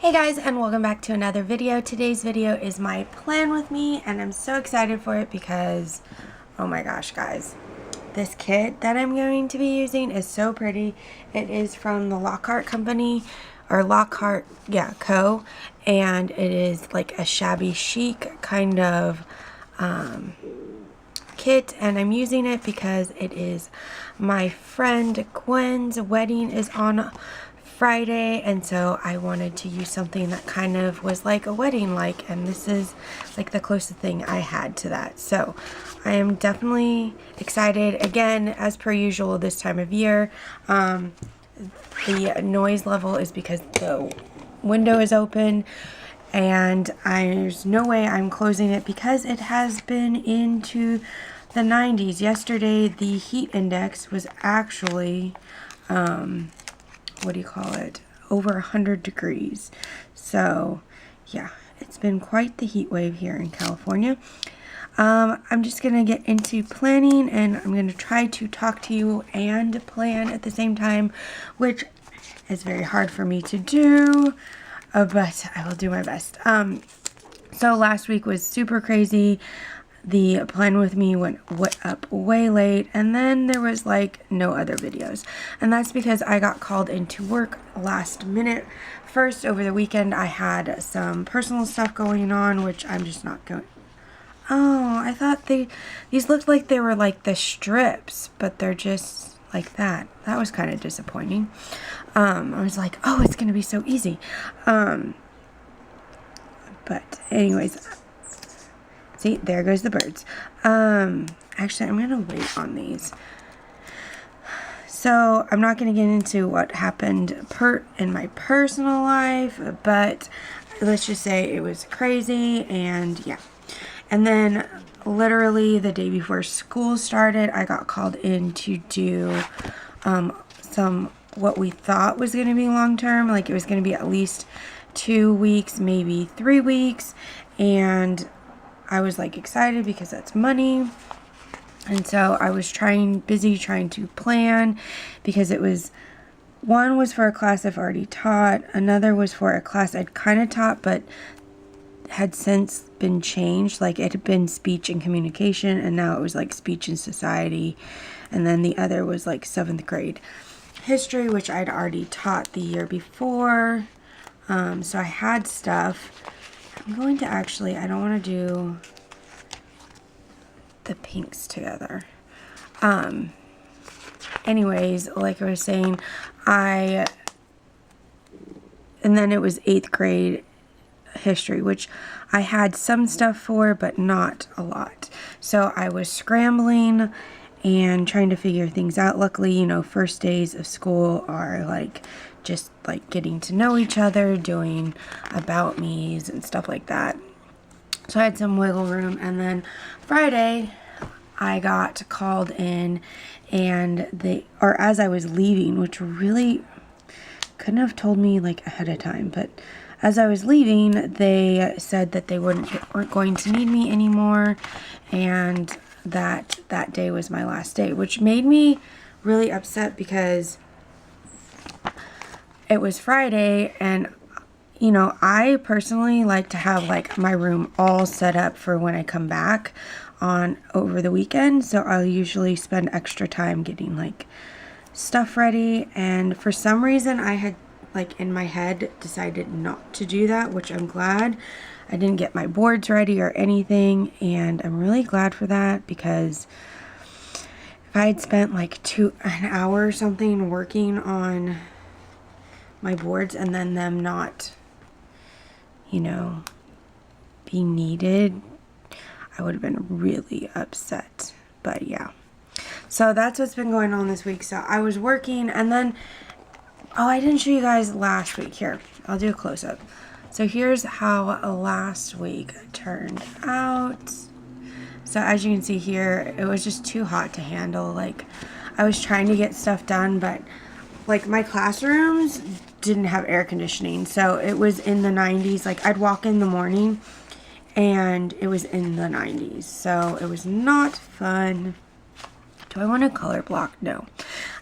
Hey guys, and welcome back to another video. Today's video is my plan with me, and I'm so excited for it because, oh my gosh guys, this kit that I'm going to be using is so pretty. It is from the Lockhart company, or Lockhart, Co. And it is like a shabby chic kind of kit, and I'm using it because it is my friend Gwen's wedding is on Friday, and so I wanted to use something that kind of was like a wedding like, and this is like the closest thing I had to that. So I am definitely excited. Again, as per usual this time of year, the noise level is because the window is open, and there's no way I'm closing it because it has been into the 90s. Yesterday the heat index was actually over 100 degrees. So yeah, it's been quite the heat wave here in California. I'm just gonna get into planning, and I'm gonna try to talk to you and plan at the same time, which is very hard for me to do, but I will do my best. So last week was super crazy. The plan with me went up way late, and then there was like no other videos, and that's because I got called into work last minute. First, over the weekend I had some personal stuff going on, which I'm just not going. Oh, I thought these looked like they were like the strips, but they're just like that. That was kind of disappointing. I was like, oh, it's gonna be so easy. But anyways, see, there goes the birds. Actually, I'm gonna wait on these. So I'm not gonna get into what happened in my personal life, but let's just say it was crazy, and yeah. And then literally the day before school started, I got called in to do some what we thought was gonna be long term, like it was gonna be at least 2 weeks, maybe 3 weeks, and I was like excited because that's money. And so I was busy trying to plan, because one was for a class I've already taught, another was for a class I'd kind of taught but had since been changed. Like it had been speech and communication, and now it was like speech and society. And then the other was like 7th grade history, which I'd already taught the year before. So I had stuff. I'm going to I don't want to do the pinks together. Anyways, like I was saying, and then it was 8th grade history, which I had some stuff for, but not a lot. So I was scrambling and trying to figure things out. Luckily, first days of school are like just like getting to know each other, doing about me's and stuff like that. So I had some wiggle room, and then Friday I got called in, and as I was leaving, which really couldn't have told me like ahead of time, but as I was leaving, they said that they weren't going to need me anymore, and that day was my last day, which made me really upset because it was Friday, and I personally like to have like my room all set up for when I come back over the weekend. So I'll usually spend extra time getting like stuff ready, and for some reason I had like in my head decided not to do that, which I'm glad. I didn't get my boards ready or anything, and I'm really glad for that, because if I had spent like an hour or something working on my boards and then them not being needed, I would have been really upset. But yeah, so that's what's been going on this week. So I was working, and then I didn't show you guys last week. Here, I'll do a close-up. So here's how last week turned out. So as you can see here, it was just too hot to handle. Like, I was trying to get stuff done, but like my classrooms didn't have air conditioning, so it was in the 90s. Like I'd walk in the morning and it was in the 90s, so it was not fun. Do I want a color block? No,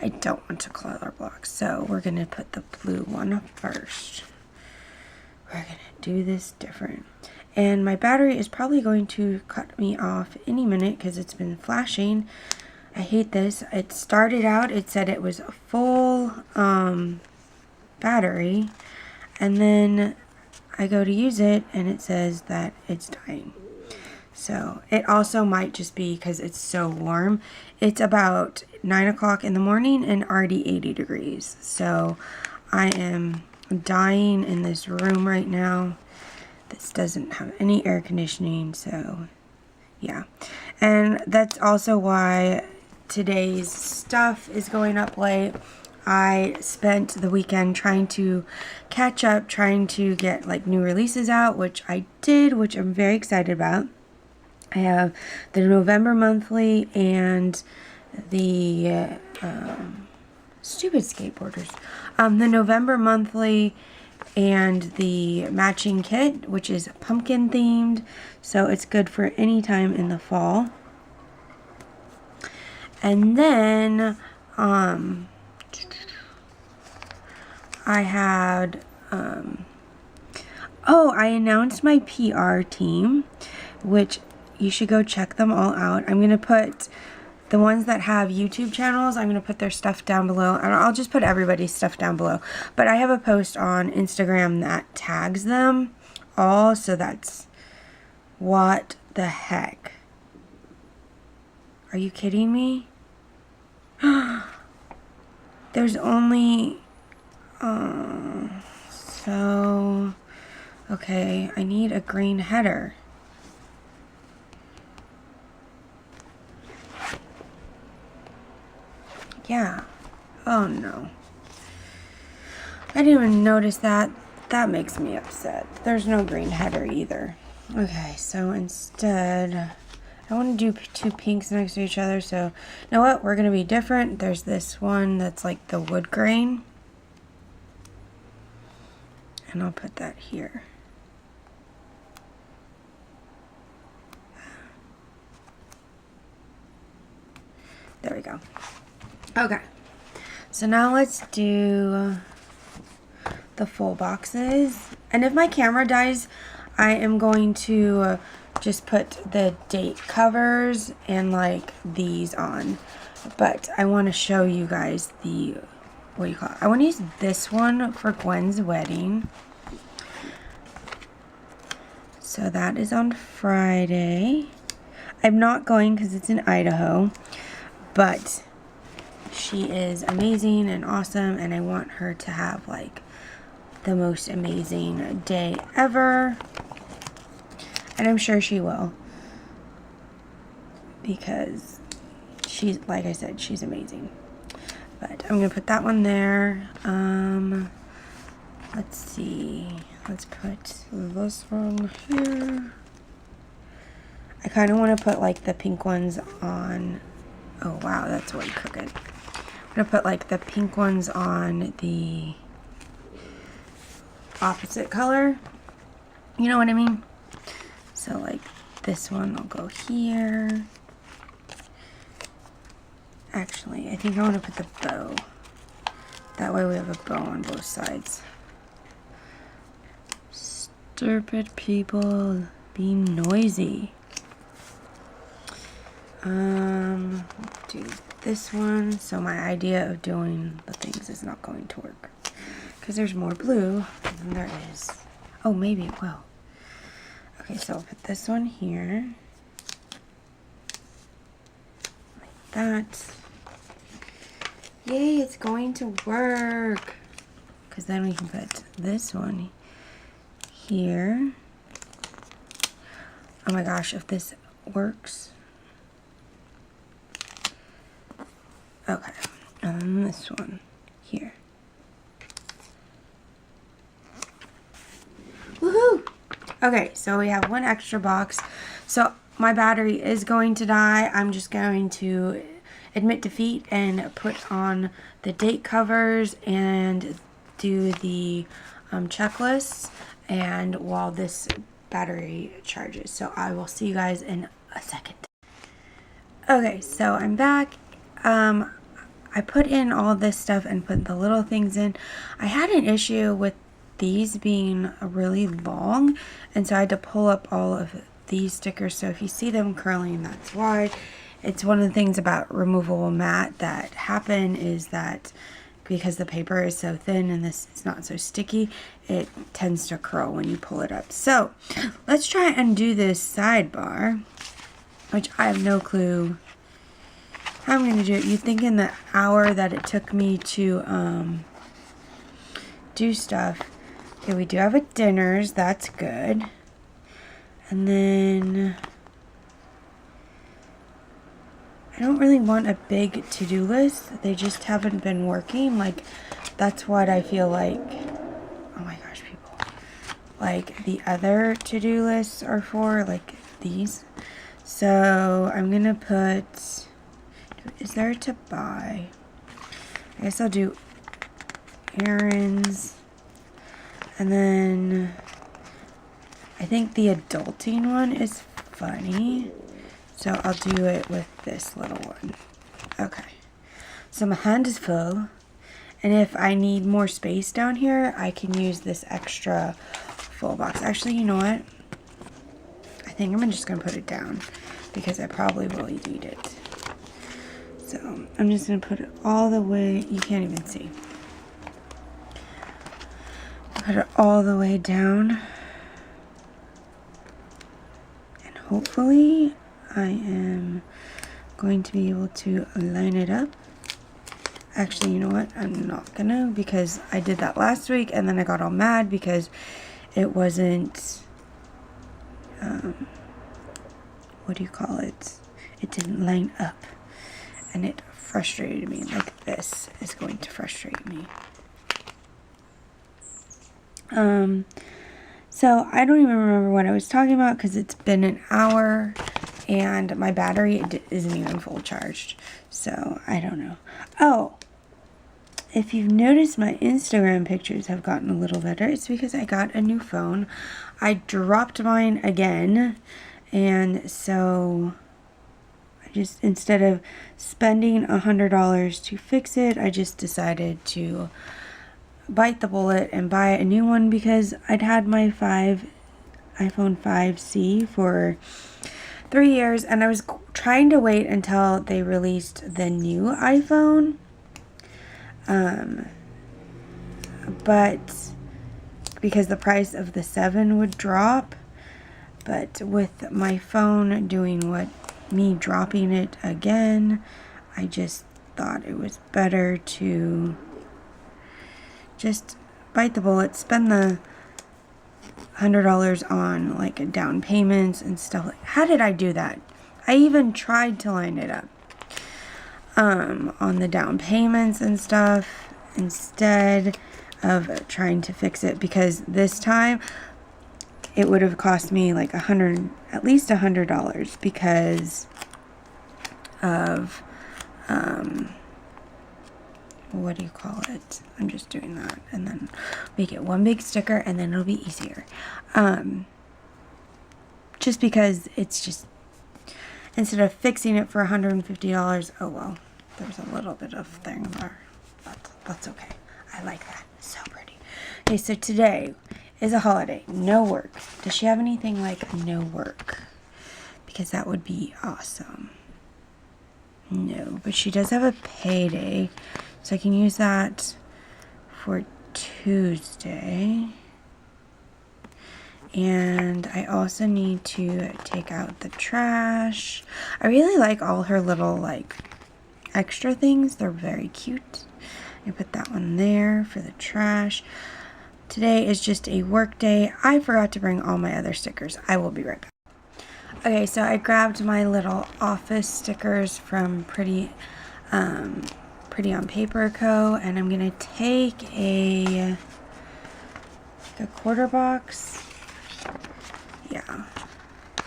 I don't want to color block, so we're gonna put the blue one first. we're gonna do this different. And my battery is probably going to cut me off any minute because it's been flashing. I hate this. It started out, it said it was a full battery, and then I go to use it and it says that it's dying. So it also might just be because it's so warm. It's about 9 o'clock in the morning and already 80 degrees. So I am dying in this room right now. This doesn't have any air conditioning, so yeah. And that's also why today's stuff is going up late. I spent the weekend trying to catch up, trying to get like new releases out, which I did, which I'm very excited about. I have the November monthly and the stupid skateboarders. The November monthly and the matching kit, which is pumpkin themed, so it's good for any time in the fall. And then I had I announced my PR team, which you should go check them all out. I'm gonna put the ones that have YouTube channels, I'm going to put their stuff down below. And I'll just put everybody's stuff down below. But I have a post on Instagram that tags them all. So that's... What the heck? Are you kidding me? There's only... Okay, I need a green header. Yeah. Oh no. I didn't even notice that. That makes me upset. There's no green header either. Okay, so instead, I want to do two pinks next to each other. So, you know what? We're going to be different. There's this one that's like the wood grain. And I'll put that here. There we go. Okay, so now let's do the full boxes. And if my camera dies, I am going to just put the date covers and like these on. But I want to show you guys the, what do you call it? I want to use this one for Gwen's wedding. So that is on Friday. I'm not going because it's in Idaho, but she is amazing and awesome, and I want her to have like the most amazing day ever, and I'm sure she will, because she's, like I said, she's amazing. But I'm gonna put that one there. Let's see, let's put this one here. I kind of want to put like the pink ones on. Oh wow, that's way crooked. I'm going to put like the pink ones on the opposite color. You know what I mean? So like this one will go here. Actually, I think I want to put the bow. That way we have a bow on both sides. Stupid people being noisy. Do this one. So my idea of doing the things is not going to work because there's more blue than there is. Oh, maybe it will. Okay, so I'll put this one here like that. Yay, it's going to work, because then we can put this one here. Oh my gosh, if this works. Okay, and then this one here. Woohoo! Okay, so we have one extra box. So my battery is going to die. I'm just going to admit defeat and put on the date covers and do the checklists, and while this battery charges. So I will see you guys in a second. Okay, so I'm back. I put in all this stuff and put the little things in. I had an issue with these being really long, and so I had to pull up all of these stickers. So if you see them curling, that's why. It's one of the things about removable mat that happen is that because the paper is so thin and this is not so sticky, it tends to curl when you pull it up. So let's try and do this sidebar, which I have no clue how I'm going to do it. You'd think in the hour that it took me to do stuff. Okay, we do have a dinners. That's good. And then I don't really want a big to-do list. They just haven't been working. Like, that's what I feel like. Oh my gosh, people. Like, the other to-do lists are for, like, these. So, I'm going to put... Is there to buy? I guess I'll do errands. And then... I think the adulting one is funny. So I'll do it with this little one. Okay. So my hand is full. And if I need more space down here, I can use this extra full box. Actually, you know what? I think I'm just going to put it down because I probably will need it. So I'm just going to put it all the way. You can't even see. Put it all the way down. And hopefully I am going to be able to line it up. Actually, you know what? I'm not gonna, because I did that last week and then I got all mad because it wasn't, what do you call it? It didn't line up. And it frustrated me. Like, this is going to frustrate me. So I don't even remember what I was talking about because it's been an hour and my battery isn't even full charged. So I don't know. Oh, if you've noticed, my Instagram pictures have gotten a little better. It's because I got a new phone. I dropped mine again. And so I just, instead of spending $100 to fix it, I just decided to bite the bullet and buy a new one because I'd had my iPhone 5C for 3 years and I was trying to wait until they released the new iPhone. But because the price of the 7 would drop, but with my phone doing me dropping it again, I just thought it was better to just bite the bullet, spend the $100 on like down payments and stuff. How did I do that? I even tried to line it up on the down payments and stuff instead of trying to fix it, because this time it would have cost me like at least $100 because of what do you call it? I'm just doing that and then make it one big sticker and then it'll be easier. Just because it's just, instead of fixing it for $150, oh well, there's a little bit of thing there. That's okay. I like that. So pretty. Okay, so today is a holiday. No work. Does she have anything like no work? Because that would be awesome. No, but she does have a payday. So I can use that for Tuesday. And I also need to take out the trash. I really like all her little like extra things. They're very cute. I put that one there for the trash. Today is just a work day. I forgot to bring all my other stickers. I will be right back. Okay, so I grabbed my little office stickers from Pretty on Paper Co. And I'm going to take a quarter box. Yeah.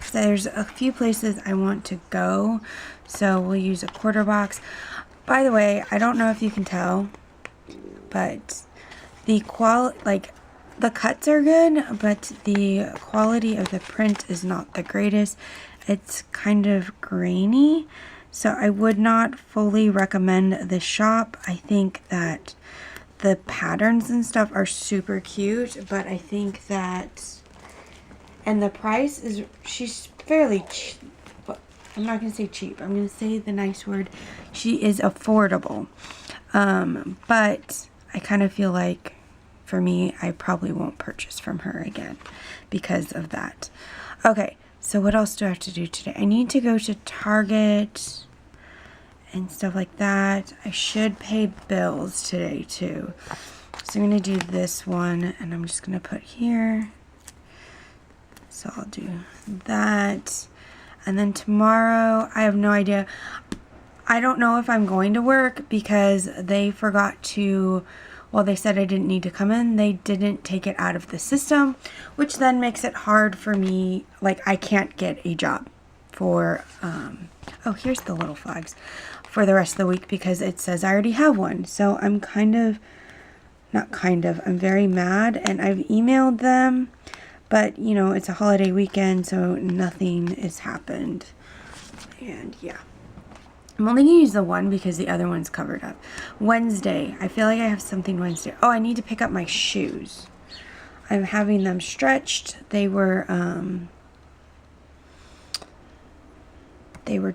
So there's a few places I want to go. So we'll use a quarter box. By the way, I don't know if you can tell, but the the cuts are good, but the quality of the print is not the greatest. It's kind of grainy, so I would not fully recommend the shop. I think that the patterns and stuff are super cute, but I think that, and the price is, she's fairly cheap. I'm not going to say cheap. I'm going to say the nice word. She is affordable. But I kind of feel like, for me, I probably won't purchase from her again because of that. Okay, so what else do I have to do today? I need to go to Target and stuff like that. I should pay bills today too. So I'm going to do this one, and I'm just going to put here. So I'll do that. And then tomorrow, I have no idea. I don't know if I'm going to work because they forgot to, well, they said I didn't need to come in. They didn't take it out of the system, which then makes it hard for me. Like, I can't get a job for, oh, here's the little flags, for the rest of the week because it says I already have one. So I'm I'm very mad, and I've emailed them. But, you know, it's a holiday weekend, so nothing has happened. And, yeah. I'm only going to use the one because the other one's covered up. Wednesday. I feel like I have something Wednesday. Oh, I need to pick up my shoes. I'm having them stretched. They were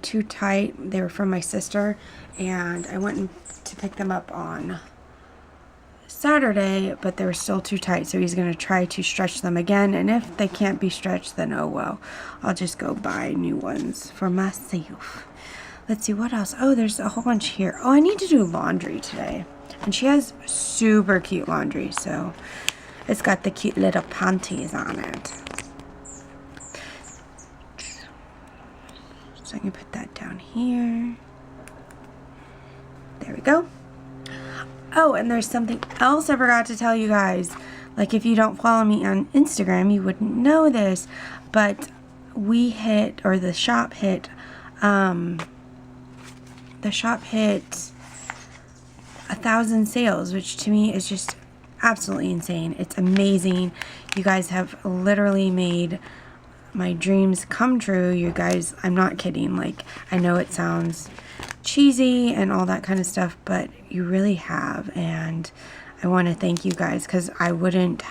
too tight. They were from my sister. And I went to pick them up on Saturday, but they were still too tight, so he's going to try to stretch them again, and if they can't be stretched, then oh well, I'll just go buy new ones for myself. Let's see what else. Oh, there's a whole bunch here. Oh, I need to do laundry today, and she has super cute laundry, so it's got the cute little panties on it. So I can put that down here. There we go. Oh, and there's something else I forgot to tell you guys. Like, if you don't follow me on Instagram, you wouldn't know this. But we hit, or the shop hit 1,000 sales, which to me is just absolutely insane. It's amazing. You guys have literally made my dreams come true. You guys, I'm not kidding. Like, I know it sounds cheesy and all that kind of stuff, but you really have, and I want to thank you guys, because I wouldn't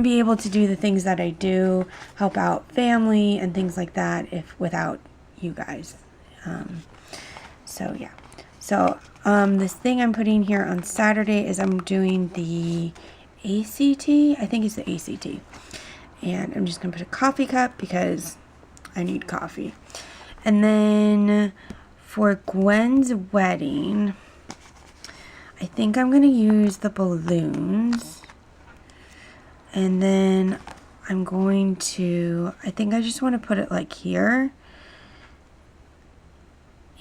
be able to do the things that I do, help out family and things like that, without you guys. So yeah. So this thing I'm putting here on Saturday is I'm doing the ACT. I think it's the ACT, and I'm just gonna put a coffee cup because I need coffee. And then for Gwen's wedding, I think I'm going to use the balloons. And then I'm going to, I think I just want to put it like here.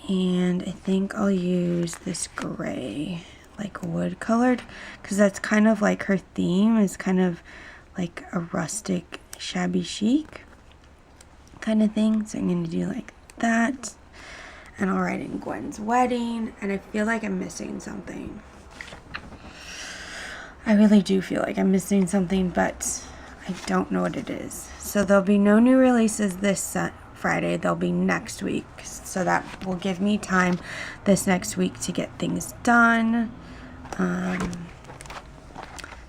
And I think I'll use this gray, like wood colored, because that's kind of like her theme is kind of like a rustic, shabby chic kind of thing. So I'm going to do like that. And I'll write in Gwen's wedding. And I feel like I'm missing something. I really do feel like I'm missing something, but I don't know what it is. So there'll be no new releases this Friday. They'll be next week. So that will give me time this next week to get things done.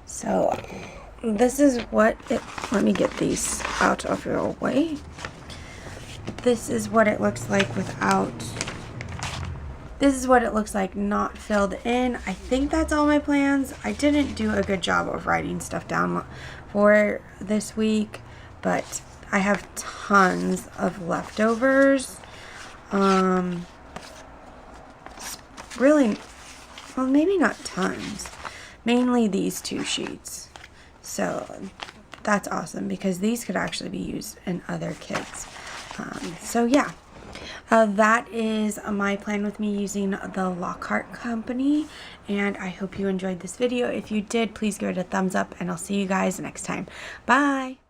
So this is what it, let me get these out of your way. This is what it looks like without, this is what it looks like not filled in. I think that's all my plans. I didn't do a good job of writing stuff down for this week, but I have tons of leftovers. Really, well, maybe not tons. Mainly these 2 sheets. So that's awesome because these could actually be used in other kits. So yeah, that is my plan with me using the Lockhart company, and I hope you enjoyed this video. If you did, please give it a thumbs up, and I'll see you guys next time. Bye!